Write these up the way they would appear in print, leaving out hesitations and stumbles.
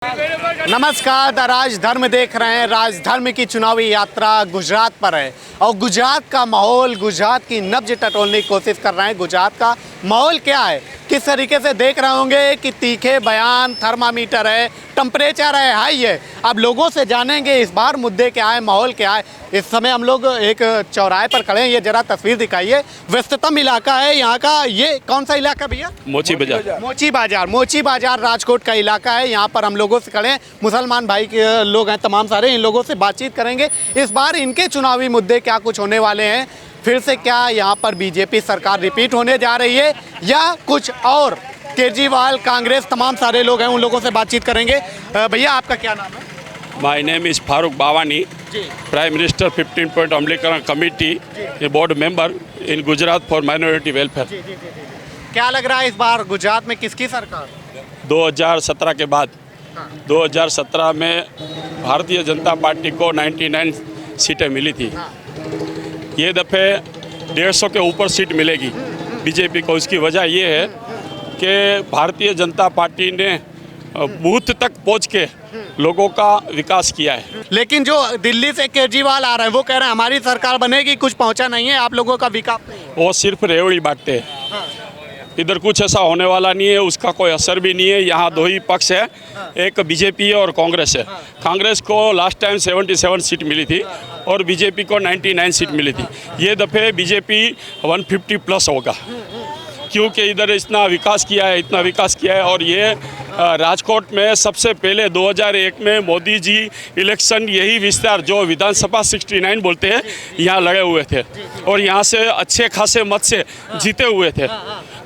नमस्कार, राजधर्म देख रहे हैं। राजधर्म की चुनावी यात्रा गुजरात पर है और गुजरात का माहौल, गुजरात की नब्ज टटोलने की कोशिश कर रहे हैं। गुजरात का माहौल क्या है, किस तरीके से देख रहे होंगे कि तीखे बयान, थर्मामीटर है, टेम्परेचर है, हाई है। अब लोगों से जानेंगे इस बार मुद्दे क्या है, माहौल क्या है। इस समय हम लोग एक चौराहे पर खड़े हैं। ये जरा तस्वीर दिखाइए। व्यस्ततम इलाका है यहाँ का। ये कौन सा इलाका भैया? मोची बाजार। मोची बाजार राजकोट का इलाका है। यहाँ पर हम लोगों से खड़े हैं, मुसलमान भाई के लोग हैं तमाम सारे। इन लोगों से बातचीत करेंगे इस बार इनके चुनावी मुद्दे क्या कुछ होने वाले हैं। फिर से क्या यहाँ पर बीजेपी सरकार रिपीट होने जा रही है या कुछ और? केजरीवाल, कांग्रेस, तमाम सारे लोग हैं, उन लोगों से बातचीत करेंगे। भैया आपका क्या नाम है? My name is Farooq Bawani, prime minister 15 point अमलीकरण committee, a board member in Gujarat for minority welfare. क्या लग रहा है इस बार गुजरात में किसकी सरकार? 2017 के बाद 2017 में भारतीय जनता पार्टी को 99 सीटें मिली थी। ये दफ़े 150 के ऊपर सीट मिलेगी बीजेपी को। इसकी वजह ये है कि भारतीय जनता पार्टी ने बूथ तक पहुंच के लोगों का विकास किया है। लेकिन जो दिल्ली से केजरीवाल आ रहे हैं वो कह रहे हैं हमारी सरकार बनेगी, कुछ पहुंचा नहीं है, आप लोगों का विकास नहीं है। वो सिर्फ रेवड़ी बांटते हैं। इधर कुछ ऐसा होने वाला नहीं है, उसका कोई असर भी नहीं है। यहाँ दो ही पक्ष है, एक बीजेपी और कांग्रेस है। कांग्रेस को लास्ट टाइम 77 सीट मिली थी और बीजेपी को 99 सीट मिली थी। ये दफ़े बीजेपी 150 प्लस होगा क्योंकि इधर इतना विकास किया है। और ये राजकोट में सबसे पहले 2001 में मोदी जी इलेक्शन यही विस्तार जो विधानसभा 69 बोलते हैं यहाँ लगे हुए थे और यहाँ से अच्छे खासे मत से जीते हुए थे।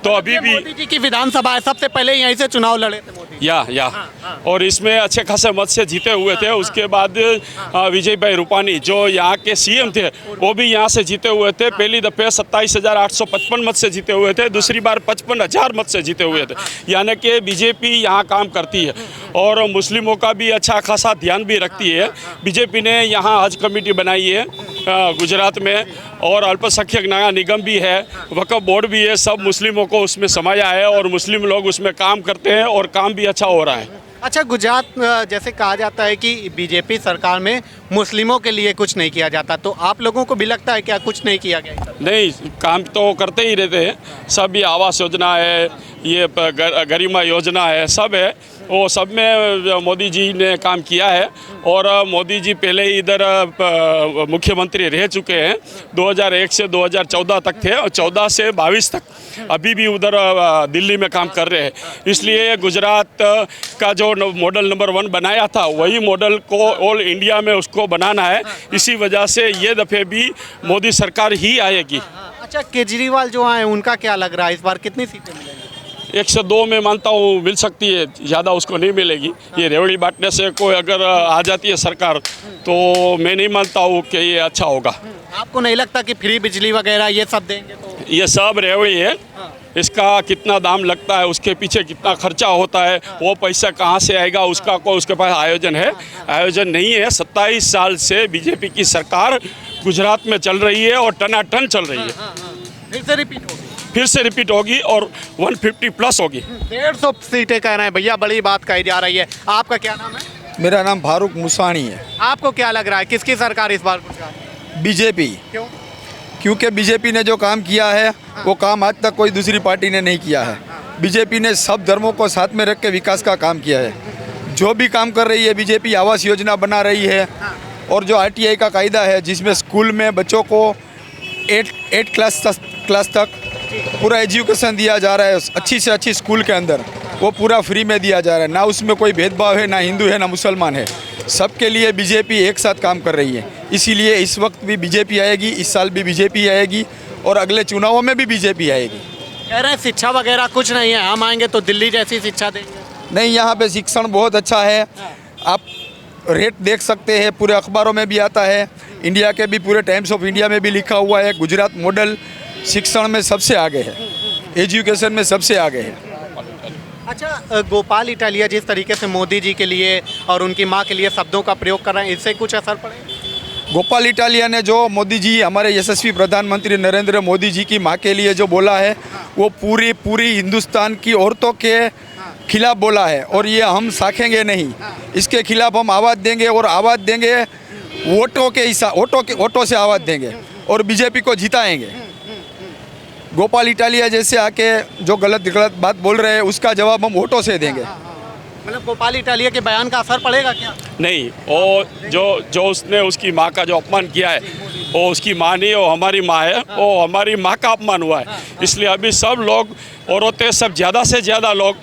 तो अभी भी मोदी जी की विधानसभा है, सबसे पहले यहीं से चुनाव लड़े थे मोदी। और इसमें अच्छे खासे मत से जीते हुए थे। उसके बाद विजय भाई रूपानी जो यहाँ के सीएम थे वो भी यहाँ से जीते हुए थे। पहली दफ़े 27,855 मत से जीते हुए थे, दूसरी बार 55,000 मत से जीते हुए थे। यानी कि बीजेपी यहाँ काम करती है और मुस्लिमों का भी अच्छा खासा ध्यान भी रखती है। बीजेपी ने यहाँ हज कमेटी बनाई है गुजरात में और अल्पसंख्यक न्याय निगम भी है, वक्फ बोर्ड भी है। सब मुस्लिमों को उसमें समाया है और मुस्लिम लोग उसमें काम करते हैं और काम भी अच्छा हो रहा है। अच्छा, गुजरात जैसे कहा जाता है कि बीजेपी सरकार में मुस्लिमों के लिए कुछ नहीं किया जाता, तो आप लोगों को भी लगता है क्या कुछ नहीं किया गया? नहीं, काम तो करते ही रहते हैं। सब ये आवास योजना है, ये गरिमा योजना है, सब है। वो सब में मोदी जी ने काम किया है और मोदी जी पहले ही इधर मुख्यमंत्री रह चुके हैं। 2001 से 2014 तक थे और 14 से 22 तक अभी भी उधर दिल्ली में काम कर रहे हैं। इसलिए गुजरात का जो मॉडल नंबर 1 बनाया था वही मॉडल को ऑल इंडिया में उसको बनाना है। इसी वजह से ये दफ़े भी मोदी सरकार ही आएगी। अच्छा, केजरीवाल जो आए उनका क्या लग रहा है इस बार कितनी सीटें मिलेंगी? 102 में मानता हूँ मिल सकती है, ज़्यादा उसको नहीं मिलेगी। ये रेवड़ी बांटने से कोई अगर आ जाती है सरकार तो मैं नहीं मानता हूँ कि ये अच्छा होगा। आपको नहीं लगता कि फ्री बिजली वगैरह ये सब देंगे तो? ये सब रेवड़ी है। इसका कितना दाम लगता है, उसके पीछे कितना खर्चा होता है, वो पैसा कहाँ से आएगा, उसका कोई उसके पास आयोजन है? आयोजन नहीं है। 27 साल से बीजेपी की सरकार गुजरात में चल रही है और टनाटन चल रही है। फिर से रिपीट होगी और 150 प्लस होगी। 150 सीटें कह रहे हैं भैया, बड़ी बात कही जा रही है। आपका क्या नाम है? मेरा नाम फारूक मुसानी है। आपको क्या लग रहा है किसकी सरकार इस बार गुजरात? बीजेपी। क्यों? क्योंकि बीजेपी ने जो काम किया है वो काम आज तक कोई दूसरी पार्टी ने नहीं किया है। बीजेपी ने सब धर्मों को साथ में रख के विकास का काम किया है। जो भी काम कर रही है बीजेपी, आवास योजना बना रही है और जो RTI का कायदा है जिसमें स्कूल में बच्चों को 8 क्लास तक पूरा एजुकेशन दिया जा रहा है, अच्छी से अच्छी स्कूल के अंदर वो पूरा फ्री में दिया जा रहा है। ना उसमें कोई भेदभाव है, ना हिंदू है ना मुसलमान है। सबके लिए बीजेपी एक साथ काम कर रही है। इसीलिए इस वक्त भी बीजेपी आएगी, इस साल भी बीजेपी आएगी और अगले चुनावों में भी बीजेपी आएगी। कह रहे हैं शिक्षा वगैरह कुछ नहीं है, हम आएंगे तो दिल्ली जैसी शिक्षा देंगे। नहीं, यहाँ पे शिक्षण बहुत अच्छा है। आप रेट देख सकते हैं, पूरे अखबारों में भी आता है, इंडिया के भी पूरे टाइम्स ऑफ इंडिया में भी लिखा हुआ है। गुजरात मॉडल शिक्षण में सबसे आगे है, एजुकेशन में सबसे आगे है। अच्छा, गोपाल इटालिया जिस तरीके से मोदी जी के लिए और उनकी माँ के लिए शब्दों का प्रयोग कर रहे हैं, इससे कुछ असर पड़ेगा? गोपाल इटालिया ने जो मोदी जी, हमारे यशस्वी प्रधानमंत्री नरेंद्र मोदी जी की माँ के लिए जो बोला है वो पूरी हिंदुस्तान की औरतों के खिलाफ बोला है और ये हम साखेंगे नहीं। इसके खिलाफ हम आवाज़ देंगे और आवाज़ देंगे वोटों से आवाज़ देंगे और बीजेपी को जिताएंगे। गोपाल इटालिया जैसे आके जो गलत बात बोल रहे हैं उसका जवाब हम वोटों से देंगे। मतलब गोपाल इटालिया के बयान का असर पड़ेगा क्या? नहीं, वो जो उसने उसकी माँ का जो अपमान किया है, वो उसकी माँ नहीं, वो हमारी माँ है, वो हमारी माँ का अपमान हुआ है। इसलिए अभी सब लोग औरतें सब ज़्यादा से ज़्यादा लोग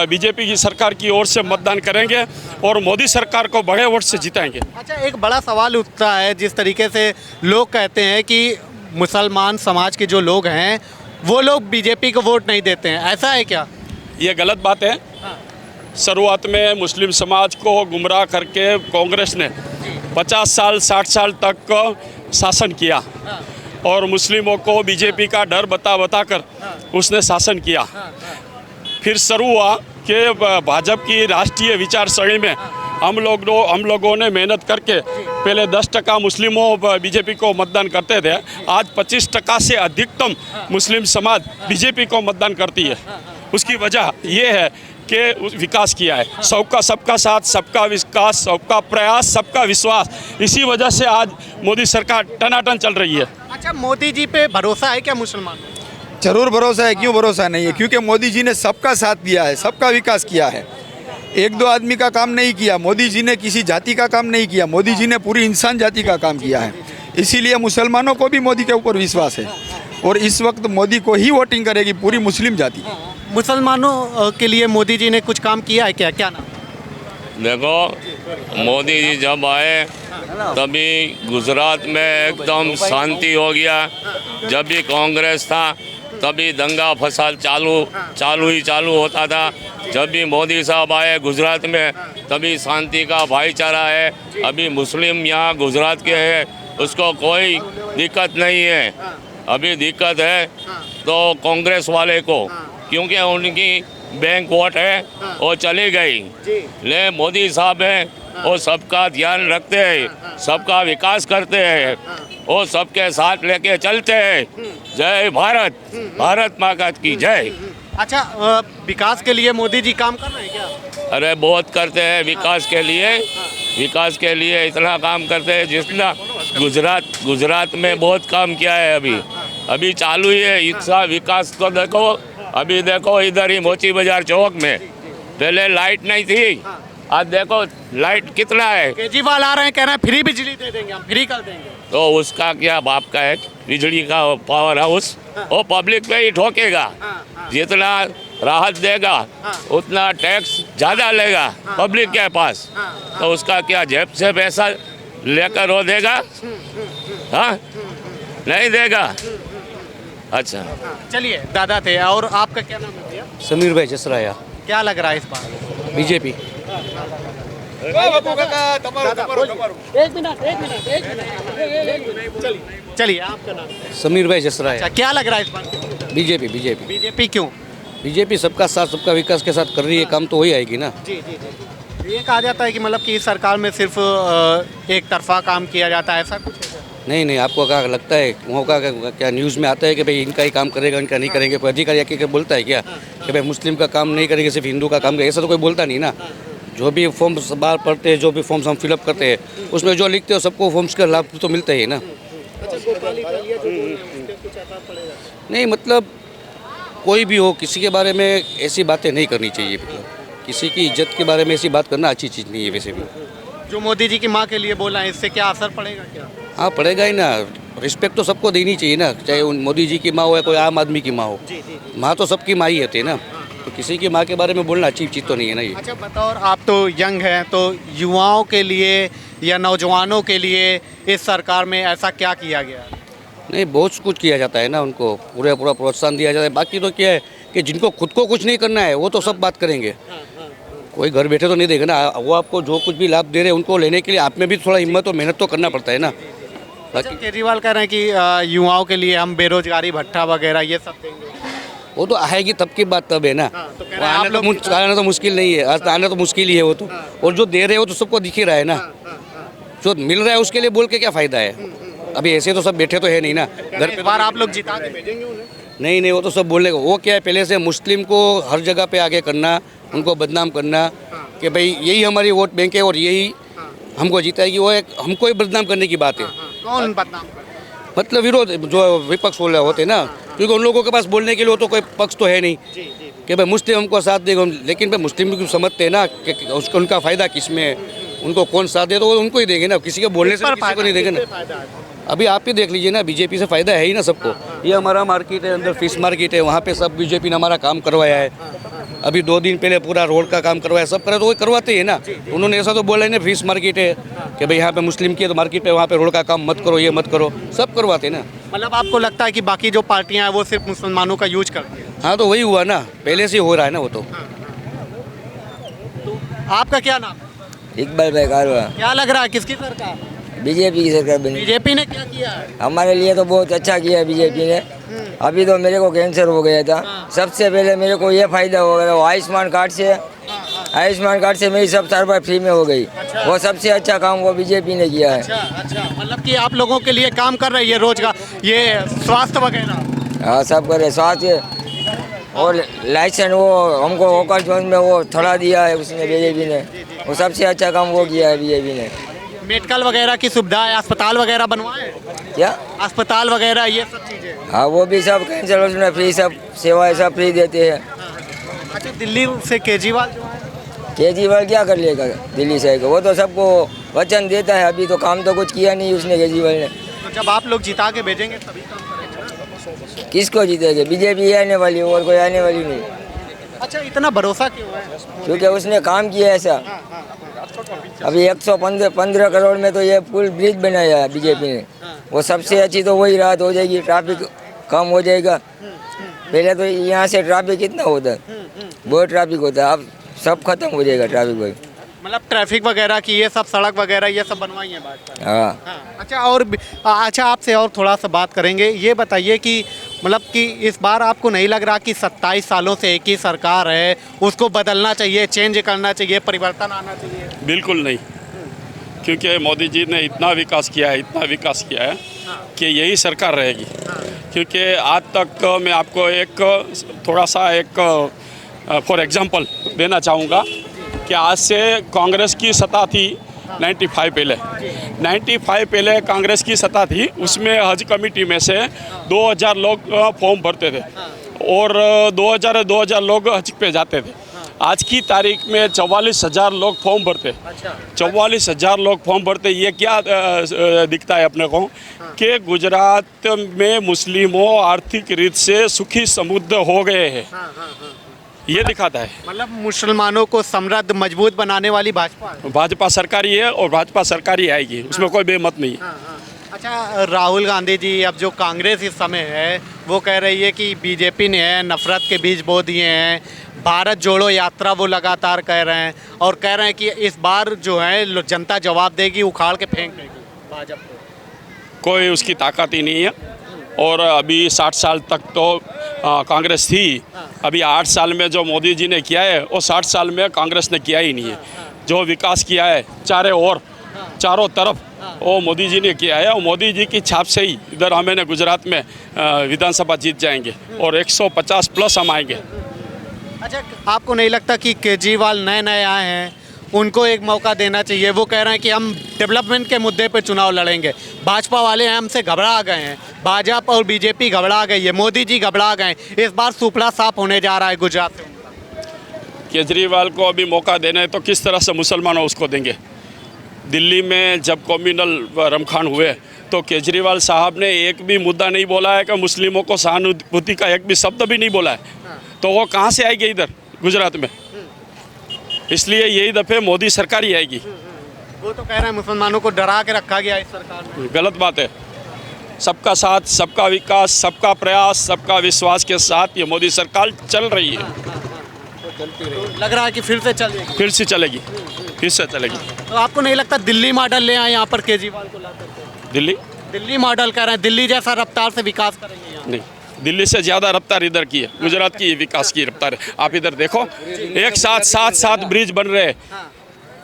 बीजेपी की सरकार की ओर से मतदान करेंगे और मोदी सरकार को बड़े वोट से जिताएंगे। अच्छा, एक बड़ा सवाल उठता है, जिस तरीके से लोग कहते हैं कि मुसलमान समाज के जो लोग हैं वो लोग बीजेपी को वोट नहीं देते हैं, ऐसा है क्या? ये गलत बात है। शुरुआत में मुस्लिम समाज को गुमराह करके कांग्रेस ने 50 साल 60 साल तक शासन किया और मुस्लिमों को बीजेपी का डर बता कर उसने शासन किया। फिर शुरू हुआ कि भाजपा की राष्ट्रीय विचारसरणी में हम लोगों ने मेहनत करके पहले 10% मुस्लिमों बीजेपी को मतदान करते थे, आज 25% से अधिकतम मुस्लिम समाज बीजेपी को मतदान करती है। उसकी वजह ये है कि विकास किया है, सबका साथ, सबका विकास, सबका प्रयास, सबका विश्वास। इसी वजह से आज मोदी सरकार टनाटन चल रही है। अच्छा, मोदी जी पे भरोसा है क्या मुसलमान? जरूर भरोसा है, क्यों भरोसा नहीं है? क्योंकि मोदी जी ने सबका साथ दिया है, सबका विकास किया है। एक दो आदमी का काम नहीं किया मोदी जी ने, किसी जाति का काम नहीं किया मोदी जी ने, पूरी इंसान जाति का काम किया है। इसीलिए मुसलमानों को भी मोदी के ऊपर विश्वास है और इस वक्त मोदी को ही वोटिंग करेगी पूरी मुस्लिम जाति। मुसलमानों के लिए मोदी जी ने कुछ काम किया है क्या? क्या नाम? देखो, मोदी जी जब आए तभी गुजरात में एकदम शांति हो गया। जब भी कांग्रेस था तभी दंगा फसाद चालू होता था। जब भी मोदी साहब आए गुजरात में तभी शांति का भाईचारा है। अभी मुस्लिम यहाँ गुजरात के हैं, उसको कोई दिक्कत नहीं है। अभी दिक्कत है तो कांग्रेस वाले को, क्योंकि उनकी बैंक वोट है वो चली गई। ले मोदी साहब हैं, वो सबका ध्यान रखते हैं, सबका विकास करते हैं, वो सबके साथ लेके चलते हैं। जय भारत, भारत माता की जय। अच्छा, विकास के लिए मोदी जी काम कर रहे हैं क्या? अरे बहुत करते हैं विकास के लिए इतना काम करते हैं जितना गुजरात में बहुत काम किया है। अभी चालू ही है इतना विकास। तो देखो, अभी देखो इधर ही मोची बाजार चौक में पहले लाइट नहीं थी, आज देखो लाइट कितना है। केजरीवाल आ रहे हैं, कह रहे हैं फ्री बिजली दे देंगे, हम फ्री कर देंगे। तो उसका क्या बाप का है बिजली का पावर हाउस, वो पब्लिक पे ही ठोकेगा। जितना राहत देगा उतना टैक्स ज़्यादा लेगा पब्लिक के पास, तो उसका क्या जेब से पैसा लेकर वो देगा? हाँ, नहीं देगा। अच्छा, चलिए, दादा थे। और आपका क्या नाम है भैया? समीर भाई जसराया। क्या लग रहा है इस बार? बीजेपी। चलिए, आपका नाम? समीर भाई जसराया। अच्छा, क्या लग रहा है इस बार? बीजेपी। बीजेपी क्यों? बीजेपी सबका साथ सबका विकास के साथ कर रही है, काम तो वही आएगी ना। जी। ये कहा जाता है कि मतलब कि इस सरकार में सिर्फ एक तरफा काम किया जाता है, ऐसा कुछ है? नहीं, आपको क्या लगता है? वहाँ का क्या न्यूज़ में आता है कि भाई इनका ही काम करेगा, इनका नहीं करेंगे? कोई अधिकारी आके बोलता है क्या कि भाई मुस्लिम का काम नहीं करेंगे, सिर्फ हिंदू का काम करेंगे? ऐसा तो कोई बोलता नहीं ना। जो भी फॉर्म्स बाहर पढ़ते हैं, जो भी फॉर्म्स हम फिलअप करते हैं, उसमें जो लिखते हो सबको फॉर्म्स का लाभ तो मिलता ही ना। नहीं, मतलब कोई भी हो, किसी के बारे में ऐसी बातें नहीं करनी चाहिए। मतलब किसी की इज्जत के बारे में ऐसी बात करना अच्छी चीज़ नहीं है। वैसे भी जो मोदी जी की माँ के लिए बोला है, इससे क्या असर पड़ेगा क्या? हाँ, पड़ेगा ही ना। रिस्पेक्ट तो सबको देनी चाहिए ना, चाहे उन मोदी जी की माँ हो या कोई आम आदमी की माँ हो। माँ तो सबकी माँ ही होती है ना, तो किसी की माँ के बारे में बोलना अच्छी चीज़ तो नहीं है ना ये। अच्छा बताओ, आप तो यंग हैं, तो युवाओं के लिए या नौजवानों के लिए इस सरकार में ऐसा क्या किया गया? नहीं, बहुत कुछ किया जाता है ना, उनको पूरा प्रोत्साहन दिया जाता है। बाकी तो क्या है कि जिनको खुद को कुछ नहीं करना है वो तो सब बात करेंगे, कोई घर बैठे तो नहीं देगा ना। वो आपको जो कुछ भी लाभ दे रहे हैं उनको लेने के लिए आप में भी थोड़ा हिम्मत और मेहनत तो करना पड़ता है ना। बाकी केजरीवाल कह रहे हैं कि युवाओं के लिए हम बेरोजगारी भत्ता वगैरह ये सब देंगे। वो तो आएगी तब की बात तब है ना। तो कह वो रहे हैं आना तो मुश्किल नहीं है, आना तो मुश्किल ही है वो तो। और जो दे रहे हो तो सबको दिख ही रहा है ना, जो मिल रहा है उसके लिए बोल के क्या फ़ायदा है? अभी ऐसे तो सब बैठे तो है नहीं ना घर इस बार आप लोग जिता के भेजेंगे उन्हें? नहीं नहीं, वो तो सब बोलने को, वो क्या है पहले से मुस्लिम को हर जगह पे आगे करना, उनको बदनाम करना कि भाई यही हमारी वोट बैंक है और यही हमको जीताएगी, वो एक हमको ही बदनाम करने की बात है। कौन बदनाम कर रहा है? मतलब विरोध जो विपक्ष बोल रहे होते ना, क्योंकि उन लोगों के पास बोलने के लिए वो तो कोई पक्ष तो है नहीं कि भाई मुस्लिम हमको साथ देगा, लेकिन भाई मुस्लिम भी समझते हैं ना कि उसको उनका फ़ायदा किस में है, उनको कौन साथ दे तो वो उनको ही देंगे ना, किसी के बोलने से किसी को नहीं देंगे ना। अभी आप ही देख लीजिए ना, बीजेपी से फ़ायदा है ही ना सबको। ये हमारा मार्केट है, अंदर फिश मार्केट है, वहाँ पे सब बीजेपी ने हमारा काम करवाया है। अभी 2 दिन पहले पूरा रोड का काम करवाया, सब करे तो वो करवाते हैं ना। उन्होंने ऐसा तो बोला है ना, फिश मार्केट है कि भाई यहाँ पे मुस्लिम की है तो मार्केट पे वहाँ पे रोड का काम मत करो, ये मत करो, सब करवाते हैं ना। मतलब आपको लगता है कि बाकी जो पार्टियां हैं वो सिर्फ मुसलमानों का यूज करती हैं? हाँ तो वही हुआ ना, पहले से हो रहा है ना वो तो। आपका क्या नाम है? इकबाल भाई कारवा। क्या लग रहा है किसकी सरकार? बीजेपी की सरकार बनी। बीजेपी ने क्या किया है? हमारे लिए तो बहुत अच्छा किया है बीजेपी ने। अभी तो मेरे को कैंसर हो गया था, सबसे पहले मेरे को ये फायदा हो गया, वो आयुष्मान कार्ड से मेरी सब सारवार फ्री में हो गई। वो सबसे अच्छा काम वो बीजेपी ने किया है। अच्छा, मतलब कि आप लोगों के लिए काम कर रही है, रोजगार, ये स्वास्थ्य वगैरह। हाँ सब करे, स्वास्थ्य और लाइसेंस वो हमको होकर जोन में वो थोड़ा दिया है उसने, बीजेपी ने। वो सबसे अच्छा काम वो किया है बीजेपी ने। मेडिकल वगैरह की सुविधा है, अस्पताल वगैरह बनवाए, क्या अस्पताल वगैरह ये सब चीजें। हाँ वो भी सब कैंसर उसने फ्री, सब सेवाएं सब फ्री देते हैं। अच्छा, दिल्ली से केजरीवाल जो है, केजरीवाल क्या कर लेगा दिल्ली से? वो तो सबको वचन देता है, अभी तो काम तो कुछ किया नहीं उसने, केजरीवाल ने। तो जब आप लोग जिता के भेजेंगे तभी काम करेंगे। किसको जीतेंगे? बीजेपी आने वाली है और कोई आने वाली नहीं। अच्छा, इतना भरोसा क्यों है? क्योंकि उसने काम किया ऐसा। अभी 115 करोड़ में तो ये पुल ब्रिज बनाया है बीजेपी ने। वो सबसे अच्छी तो वही राहत हो जाएगी, ट्रैफिक कम हो जाएगा। पहले तो यहाँ से ट्रैफिक कितना होता है, बहुत ट्रैफिक होता है, अब सब खत्म हो जाएगा ट्रैफिक भाई। मतलब ट्रैफिक वगैरह की ये सब, सड़क वगैरह ये सब बनवाई है भाजपा। हाँ अच्छा, और अच्छा आपसे और थोड़ा सा बात करेंगे। ये बताइए कि मतलब कि इस बार आपको नहीं लग रहा कि 27 सालों से एक ही सरकार है, उसको बदलना चाहिए, चेंज करना चाहिए, परिवर्तन आना चाहिए? बिल्कुल नहीं, क्योंकि मोदी जी ने इतना विकास किया है कि यही सरकार रहेगी। क्योंकि आज तक मैं आपको एक थोड़ा सा एक फॉर एग्जांपल देना चाहूँगा कि आज से कांग्रेस की सत्ता थी 95 पहले कांग्रेस की सत्ता थी, उसमें हज कमेटी में से 2000 लोग फॉर्म भरते थे और 2000 लोग हज पे जाते थे। आज की तारीख में 44,000 लोग फॉर्म भरते। 44,000 लोग फॉर्म भरते। ये क्या दिखता है अपने को कि गुजरात में मुस्लिमों आर्थिक रीत से सुखी समृद्ध हो गए हैं, ये दिखाता है। मतलब मुसलमानों को समृद्ध मजबूत बनाने वाली भाजपा सरकार ही है और भाजपा सरकार ही आएगी, उसमें कोई बेमत नहीं है। अच्छा, राहुल गांधी जी, अब जो कांग्रेस इस समय है वो कह रही है कि बीजेपी ने नफरत के बीज बो दिए हैं, भारत जोड़ो यात्रा वो लगातार कह रहे हैं और कह रहे हैं कि इस बार जो है जनता जवाब देगी, उखाड़ के फेंक देगी भाजपा को। कोई उसकी ताकत ही नहीं है। और अभी 60 साल तक तो कांग्रेस थी, अभी 8 साल में जो मोदी जी ने किया है वो 60 साल में कांग्रेस ने किया ही नहीं है। जो विकास किया है चारों तरफ वो मोदी जी ने किया है और मोदी जी की छाप से ही इधर हमें गुजरात में विधानसभा जीत जाएंगे और 150 प्लस हम आएंगे। अच्छा, आपको नहीं लगता कि केजरीवाल नए आए हैं, उनको एक मौका देना चाहिए? वो कह रहे हैं कि हम डेवलपमेंट के मुद्दे पे चुनाव लड़ेंगे, भाजपा वाले हमसे घबरा गए हैं, भाजपा और बीजेपी घबरा गई है, मोदी जी घबरा गए, इस बार सुपड़ा साफ होने जा रहा है गुजरात से उनका। केजरीवाल को अभी मौका देना है तो किस तरह से मुसलमान उसको देंगे? दिल्ली में जब कम्युनल रमखान हुए तो केजरीवाल साहब ने एक भी मुद्दा नहीं बोला है कि मुस्लिमों को सहानुभूति का एक भी शब्द भी नहीं बोला है, तो वो कहाँ से आएगी इधर गुजरात में? इसलिए यही दफ़े मोदी सरकार ही आएगी। वो तो कह रहे हैं मुसलमानों को डरा के रखा गया इस सरकार में। गलत बात है। सबका साथ, सबका विकास, सबका प्रयास, सबका विश्वास के साथ ये मोदी सरकार चल रही है। लग रहा है कि फिर से चलेगी। फिर से चलेगी। तो आपको नहीं लगता दिल्ली मॉडल ले आए यहाँ पर केजरीवाल को लाकर? दिल्ली मॉडल कह रहे हैं, दिल्ली जैसा रफ्तार से विकास करेंगे यहाँ? नहीं, दिल्ली से ज़्यादा रफ्तार इधर की है, गुजरात की विकास की रफ्तार है। आप इधर देखो, एक साथ 7 ब्रिज बन रहे हैं,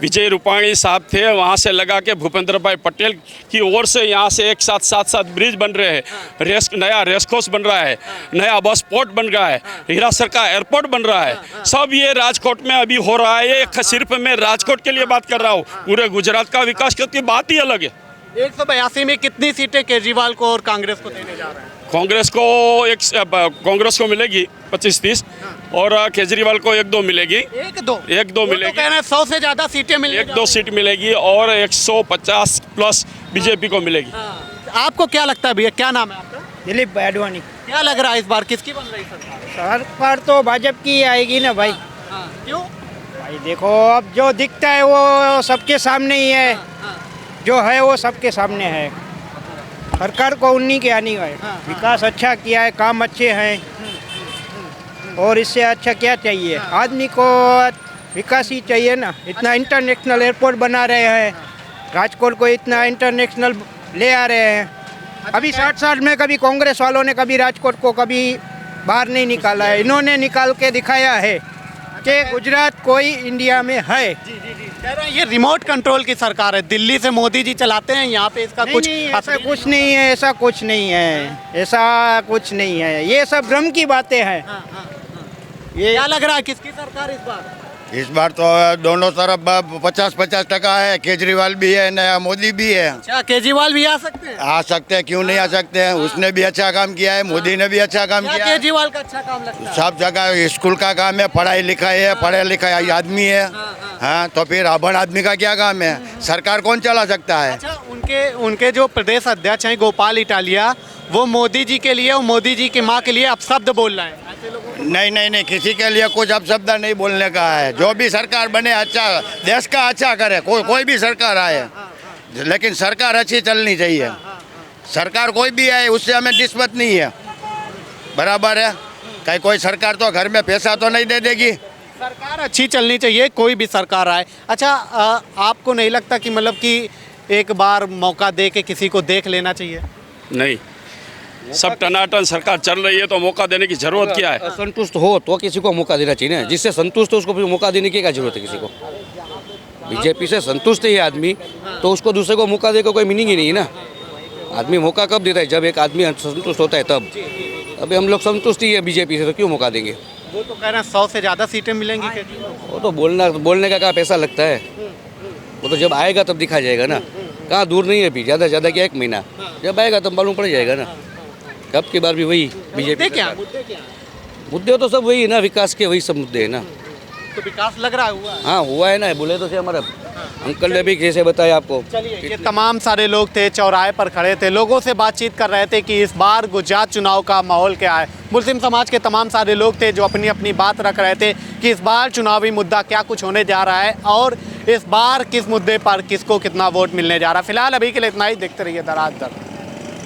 विजय रूपाणी साहब थे, वहाँ से लगा के भूपेंद्र भाई पटेल की ओर से यहाँ से एक साथ साथ ब्रिज बन रहे हैं, नया रेस कोर्स बन रहा है, नया बस पोर्ट बन रहा है, हिरासर का एयरपोर्ट बन रहा है, सब ये राजकोट में अभी हो रहा है। ये सिर्फ मैं राजकोट के लिए बात कर रहा हूँ, पूरे गुजरात का विकास की बात ही अलग है। 182 में कितनी सीटें केजरीवाल को और कांग्रेस को देने जा रहे हैं? कांग्रेस को मिलेगी 25-30 और केजरीवाल को 1-2 मिलेगी। 1-2 मिलेगी। कह रहे हैं 100 से ज्यादा सीटें मिलेगी। 1-2 सीट मिलेगी और 150 प्लस बीजेपी को मिलेगी। आपको क्या लगता है भैया, क्या नाम है आपका? दिलीप अडवाणी। क्या लग रहा है इस बार किसकी बन रही सरकार? सरकार तो भाजपा की आएगी ना भाई। क्यों? भाई देखो, अब जो दिखता है वो सबके सामने ही है, जो है वो सबके सामने है। सरकार को उन्हीं के आनी है। विकास अच्छा किया है, काम अच्छे हैं, और इससे अच्छा क्या चाहिए? आदमी को विकास ही चाहिए ना। इतना इंटरनेशनल एयरपोर्ट बना रहे हैं, राजकोट को इतना इंटरनेशनल ले आ रहे हैं। अभी 60 साल में कभी कांग्रेस वालों ने कभी राजकोट को कभी बाहर नहीं निकाला है। इन्होंने निकाल के दिखाया है कि गुजरात कोई इंडिया में है। कह रहे हैं ये रिमोट कंट्रोल की सरकार है, दिल्ली से मोदी जी चलाते हैं, यहाँ पे इसका कुछ नहीं, ऐसा कुछ नहीं है, ऐसा कुछ नहीं है, ऐसा कुछ नहीं है। ये सब भ्रम की बातें हैं। ये क्या लग रहा है किसकी सरकार इस बार? इस बार तो दोनों तरफ 50-50% है, केजरीवाल भी है, नया मोदी भी है। अच्छा, केजरीवाल भी आ सकते हैं? आ सकते हैं, क्यों नहीं आ सकते हैं। उसने भी अच्छा काम किया है, मोदी ने भी अच्छा काम क्या किया है। केजरीवाल का अच्छा काम लगता है? सब जगह स्कूल का काम है, पढ़ाई लिखाई है, पढ़े लिखा आदमी है। हाँ, तो फिर अभण आदमी का क्या काम है? सरकार कौन चला सकता है? अच्छा, उनके जो प्रदेश अध्यक्ष हैं गोपाल इटालिया, वो मोदी जी के लिए और मोदी जी की माँ के लिए अपशब्द बोल रहे हैं। नहीं, किसी के लिए कुछ अपशब्द नहीं बोलने का है। जो भी सरकार बने अच्छा, देश का अच्छा करे, कोई भी सरकार आए, लेकिन सरकार अच्छी चलनी चाहिए। सरकार कोई भी आए उससे हमें निस्बत नहीं है, बराबर है। कहीं कोई सरकार तो घर में पैसा तो नहीं दे देगी। सरकार अच्छी चलनी चाहिए, कोई भी सरकार आए। अच्छा, आपको नहीं लगता कि मतलब कि एक बार मौका दे के किसी को देख लेना चाहिए? नहीं, सब टनाटन सरकार चल रही है तो मौका देने की जरूरत क्या है? संतुष्ट हो तो किसी को मौका देना चाहिए ना। जिससे संतुष्ट हो उसको फिर मौका देने की क्या जरूरत है किसी को? बीजेपी से संतुष्ट है आदमी तो उसको दूसरे को मौका देने का कोई मीनिंग ही नहीं है ना। आदमी मौका कब देता है? जब एक आदमी संतुष्ट होता है तब। अभी हम लोग संतुष्ट ही है बीजेपी से, तो क्यों मौका देंगे? वो तो कह रहे हैं 100 से ज़्यादा सीटें मिलेंगी। वो तो बोलने का क्या पैसा लगता है? वो तो जब आएगा तब दिखा जाएगा ना। कहाँ दूर नहीं है अभी, ज़्यादा से ज़्यादा क्या 1 महीना, जब आएगा तब मालूम पड़ जाएगा ना। कब की बार भी वही बीजेपी। क्या मुद्दे तो सब वही है ना, विकास के वही सब मुद्दे है ना। तो विकास लग रहा हुआ है? हाँ हुआ है ना, बोले तो से हमारा अंकल ने भी कैसे बताया आपको। चलिए, ये तमाम सारे लोग थे, चौराहे पर खड़े थे, लोगों से बातचीत कर रहे थे कि इस बार गुजरात चुनाव का माहौल क्या है। मुस्लिम समाज के तमाम सारे लोग थे जो अपनी अपनी बात रख रहे थे कि इस बार चुनावी मुद्दा क्या कुछ होने जा रहा है और इस बार किस मुद्दे पर किसको कितना वोट मिलने जा रहा है। फिलहाल अभी के लिए इतना ही, देखते रहिए दराज दर।